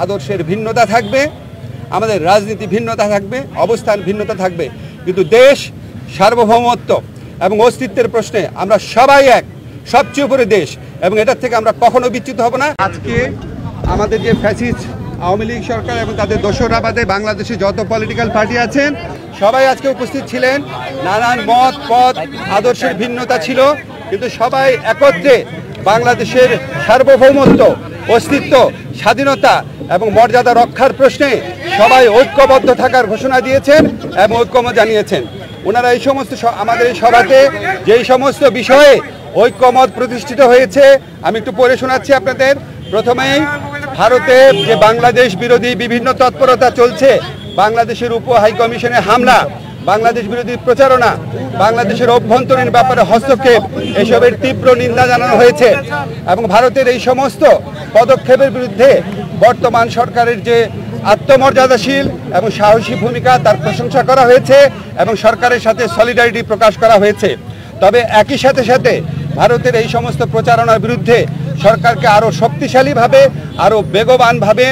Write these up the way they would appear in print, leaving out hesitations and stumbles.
আদর্শের ভিন্নতা থাকবে, আমাদের রাজনীতি ভিন্নতা থাকবে, অবস্থান ভিন্নতা থাকবে, কিন্তু দেশ সার্বভৌমত্ব এবং অস্তিত্বের প্রশ্নে আমরা সবাই এক, সবচেয়ে উপরে দেশ, এবং এটার থেকে আমরা কখনো বিচ্যুত হব না। আজকে আমাদের যে ফ্যাসিস্ট আওয়ামী লীগ সরকার এবং তাদের দোসররা বাদে বাংলাদেশে যত পলিটিক্যাল পার্টি আছেন সবাই আজকে উপস্থিত ছিলেন। নানান মত পথ আদর্শের ভিন্নতা ছিল, কিন্তু সবাই একত্রে বাংলাদেশের সার্বভৌমত্ব, অস্তিত্ব, স্বাধীনতা এবং মর্যাদা রক্ষার প্রশ্নে সবাই ঐক্যবদ্ধ থাকার ঘোষণা দিয়েছেন এবং ঐক্যমত জানিয়েছেন। ওনারা এই সমস্ত আমাদের এই সভাতে যেই সমস্ত বিষয়ে ঐক্যমত প্রতিষ্ঠিত হয়েছে আমি একটু পড়ে শোনাচ্ছি আপনাদের। প্রথমেই ভারতে যে বাংলাদেশ বিরোধী বিভিন্ন তৎপরতা চলছে, বাংলাদেশের উপ হাইকমিশনে হামলা, বাংলাদেশ বিরোধী প্রচারণা, বাংলাদেশের অভ্যন্তরীণ ব্যাপারে হস্তক্ষেপ, এসবের তীব্র নিন্দা জানানো হয়েছে এবং ভারতের এই সমস্ত পদক্ষেপের বিরুদ্ধে বর্তমান সরকারের যে আত্মমর্যাদাশীল এবং সাহসী ভূমিকা তার প্রশংসা করা হয়েছে এবং সরকারের সাথে সলিডারিটি প্রকাশ করা হয়েছে। তবে একই সাথে সাথে ভারতের এই সমস্ত প্রচারণার বিরুদ্ধে সরকারকে আরও শক্তিশালীভাবে, আরও বেগবানভাবে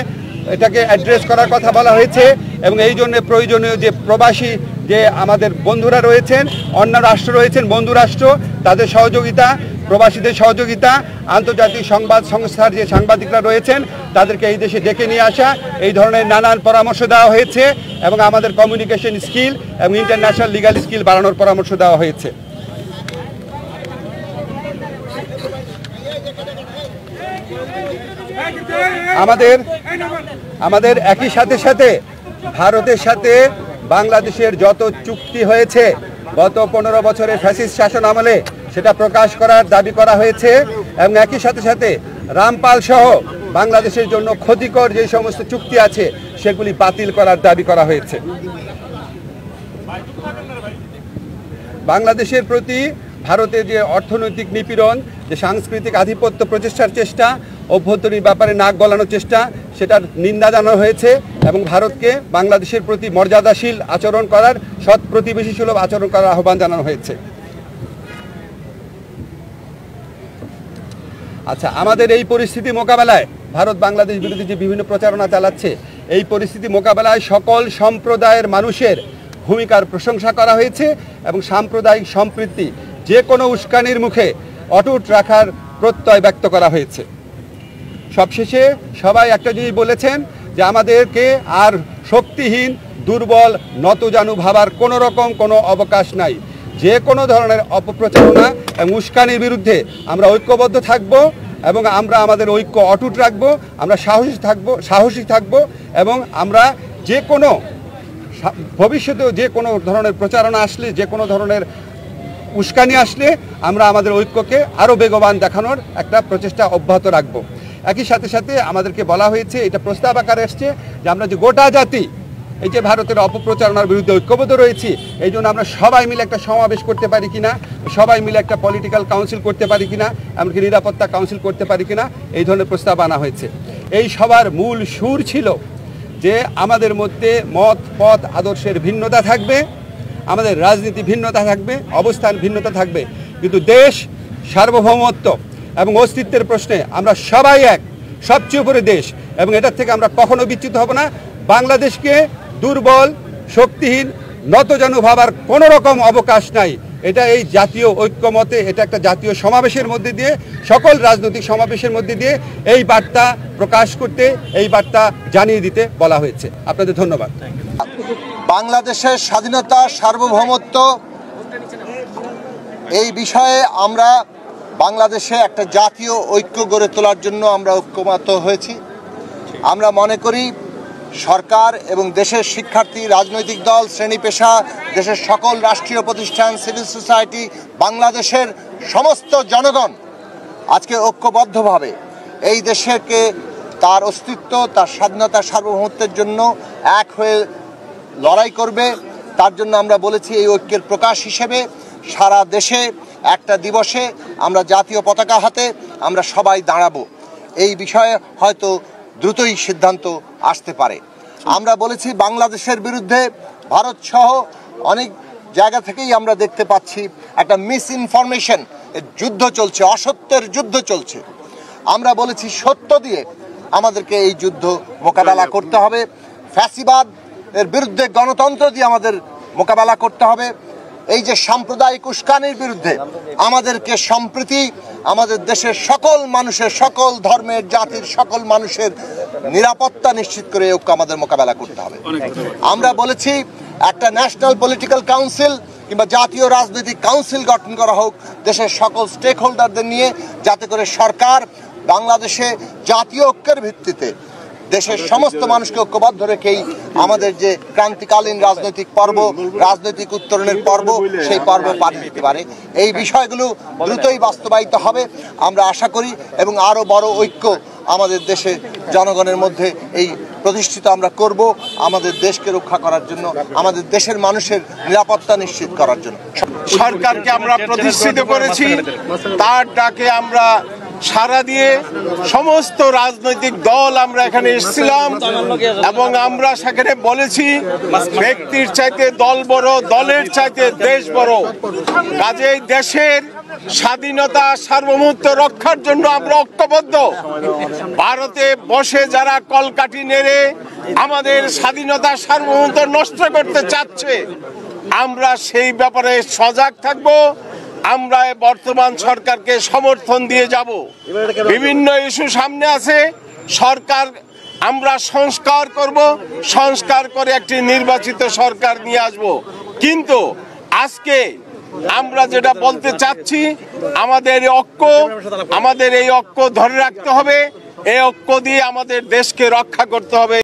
এটাকে অ্যাড্রেস করার কথা বলা হয়েছে এবং এই জন্য প্রয়োজনীয় যে প্রবাসী যে আমাদের বন্ধুরা রয়েছেন, অন্য রাষ্ট্র রয়েছেন, বন্ধু রাষ্ট্র, তাদের সহযোগিতা, প্রবাসীদের সহযোগিতা, আন্তর্জাতিক সংবাদ সংস্থার যে সাংবাদিকরা রয়েছেন তাদেরকে এই দেশে ডেকে নিয়ে আসা, এই ধরনের নানান পরামর্শ দেওয়া হয়েছে এবং আমাদের কমিউনিকেশন স্কিল এবং ইন্টারন্যাশনাল লিগ্যাল স্কিল বাড়ানোর পরামর্শ দেওয়া হয়েছে। আমাদের একই সাথে সাথে ভারতের সাথে বাংলাদেশের যত চুক্তি হয়েছে গত 15 বছরের ফ্যাসিস্ট শাসন আমলে সেটা প্রকাশ করার দাবি করা হয়েছে এবং একই সাথে সাথে রামপাল সহ বাংলাদেশের জন্য ক্ষতিকর যে সমস্ত চুক্তি আছে সেগুলি বাতিল করার দাবি করা হয়েছে। বাংলাদেশের প্রতি ভারতের যে অর্থনৈতিক নিপীড়ন, যে সাংস্কৃতিক আধিপত্য প্রচেষ্টার চেষ্টা, অভ্যন্তরীণ ব্যাপারে নাক গলানোর চেষ্টা, সেটার নিন্দা জানানো হয়েছে এবং ভারতকে বাংলাদেশের প্রতি মর্যাদাশীল আচরণ করার, সৎ প্রতিবেশী সুলভ আচরণ করার আহ্বান জানানো হয়েছে। আচ্ছা, আমাদের এই পরিস্থিতি মোকাবেলায় ভারত বাংলাদেশ বিরোধী যে বিভিন্ন প্রচারণা চালাচ্ছে, এই পরিস্থিতি মোকাবেলায় সকল সম্প্রদায়ের মানুষের ভূমিকার প্রশংসা করা হয়েছে এবং সাম্প্রদায়িক সম্প্রীতি যে কোনো উস্কানির মুখে অটুট রাখার প্রত্যয় ব্যক্ত করা হয়েছে। সবশেষে সবাই একটা জিনিস বলেছেন যে আমাদেরকে আর শক্তিহীন, দুর্বল, নতজানু ভাবার কোনো রকম কোনো অবকাশ নাই। যে কোনো ধরনের অপপ্রচারণা এবং উস্কানির বিরুদ্ধে আমরা ঐক্যবদ্ধ থাকব এবং আমরা আমাদের ঐক্য অটুট রাখবো, আমরা সাহসী থাকব এবং আমরা যে কোনো ভবিষ্যতেও যে কোনো ধরনের প্রচারণা আসলে, যে কোনো ধরনের উস্কানি আসলে আমরা আমাদের ঐক্যকে আরও বেগবান দেখানোর একটা প্রচেষ্টা অব্যাহত রাখবো। একই সাথে সাথে আমাদেরকে বলা হয়েছে, এটা প্রস্তাব আকারে এসছে যে আমরা যে গোটা জাতি এই যে ভারতের অপপ্রচারণার বিরুদ্ধে ঐক্যবদ্ধ রয়েছি, এই জন্য আমরা সবাই মিলে একটা সমাবেশ করতে পারি কিনা, সবাই মিলে একটা পলিটিক্যাল কাউন্সিল করতে পারি কিনা, এমনকি নিরাপত্তা কাউন্সিল করতে পারি কিনা, এই ধরনের প্রস্তাব আনা হয়েছে। এই সবার মূল সুর ছিল যে আমাদের মধ্যে মত পথ আদর্শের ভিন্নতা থাকবে, আমাদের রাজনীতি ভিন্নতা থাকবে, অবস্থান ভিন্নতা থাকবে, কিন্তু দেশ সার্বভৌমত্ব এবং অস্তিত্বের প্রশ্নে আমরা সবাই এক, সবচেয়ে উপরে দেশ, এবং এটার থেকে আমরা কখনো বিচ্যুত হব না। বাংলাদেশকে দুর্বল, শক্তিহীন, নতজানু ভাবার কোনো রকম অবকাশ নাই। এটা এই জাতীয় ঐক্যমতে, এটা একটা জাতীয় সমাবেশের মধ্যে দিয়ে, সকল রাজনৈতিক সমাবেশের মধ্যে দিয়ে এই বার্তা প্রকাশ করতে, এই বার্তা জানিয়ে দিতে বলা হয়েছে। আপনাদের ধন্যবাদ। বাংলাদেশের স্বাধীনতা, সার্বভৌমত্ব এই বিষয়ে আমরা বাংলাদেশে একটা জাতীয় ঐক্য গড়ে তোলার জন্য আমরা ঐক্যমত হয়েছি। আমরা মনে করি সরকার এবং দেশের শিক্ষার্থী, রাজনৈতিক দল, শ্রেণী পেশা, দেশের সকল রাষ্ট্রীয় প্রতিষ্ঠান, সিভিল সোসাইটি, বাংলাদেশের সমস্ত জনগণ আজকে ঐক্যবদ্ধভাবে এই দেশকে তার অস্তিত্ব, তার স্বাধীনতা, সার্বভৌমত্বের জন্য এক হয়ে লড়াই করবে। তার জন্য আমরা বলেছি এই ঐক্যের প্রকাশ হিসেবে সারা দেশে একটা দিবসে আমরা জাতীয় পতাকা হাতে আমরা সবাই দাঁড়াবো। এই বিষয়ে হয়তো দ্রুতই সিদ্ধান্ত আসতে পারে। আমরা বলেছি বাংলাদেশের বিরুদ্ধে ভারত সহ অনেক জায়গা থেকেই আমরা দেখতে পাচ্ছি একটা মিস ইনফরমেশন যুদ্ধ চলছে, অসত্যের যুদ্ধ চলছে। আমরা বলেছি সত্য দিয়ে আমাদেরকে এই যুদ্ধ মোকাবেলা করতে হবে। ফ্যাসিবাদ এর বিরুদ্ধে গণতন্ত্র দিয়ে আমাদের মোকাবেলা করতে হবে। এই যে সাম্প্রদায়িক উস্কানির বিরুদ্ধে আমাদেরকে সম্প্রীতি, আমাদের দেশের সকল মানুষের, সকল ধর্মের, জাতির সকল মানুষের নিরাপত্তা নিশ্চিত করে এই ঐক্য আমাদের মোকাবেলা করতে হবে। আমরা বলেছি একটা ন্যাশনাল পলিটিক্যাল কাউন্সিল কিংবা জাতীয় রাজনৈতিক কাউন্সিল গঠন করা হোক দেশের সকল স্টেক হোল্ডারদের নিয়ে, যাতে করে সরকার বাংলাদেশে জাতীয় ঐক্যের ভিত্তিতে দেশের সমস্ত মানুষকে ঐক্যবদ্ধ রেখেই আমাদের যে ক্রান্তিকালীন রাজনৈতিক পর্ব, রাজনৈতিক উত্তরণের পর্ব, সেই পর্ব পার দিতে পারে। এই বিষয়গুলো দ্রুতই বাস্তবায়িত হবে আমরা আশা করি, এবং আরও বড় ঐক্য আমাদের দেশে জনগণের মধ্যে এই প্রতিষ্ঠিত আমরা করব, আমাদের দেশকে রক্ষা করার জন্য, আমাদের দেশের মানুষের নিরাপত্তা নিশ্চিত করার জন্য। সরকারকে আমরা প্রতিষ্ঠিত করেছি, তার ডাকে আমরা সাড়া দিয়ে সমস্ত রাজনৈতিক দল আমরা এখানে এসেছিলাম, এবং আমরা সেখানে বলেছি ব্যক্তির চাইতে দল বড়, দলের চাইতে দেশ বড়। কাজেই দেশের স্বাধীনতা সার্বভৌমত্ব রক্ষার জন্য আমরা ঐক্যবদ্ধ। ভারতে বসে যারা কলকাঠি নেড়ে আমাদের স্বাধীনতা সার্বভৌমত্ব নষ্ট করতে চাচ্ছে, আমরা সেই ব্যাপারে সজাগ থাকব। আমরা বর্তমান সরকারকে সমর্থন দিয়ে যাব। বিভিন্ন ইস্যু সামনে আছে, সরকার আমরা সংস্কার করব, সংস্কার করে একটি নির্বাচিত সরকার নিয়ে আসব। কিন্তু আজকে আমরা যেটা বলতে চাচ্ছি, আমাদের এই ঐক্য ধরে রাখতে হবে। এই ঐক্য দিয়ে আমাদের দেশকে রক্ষা করতে হবে।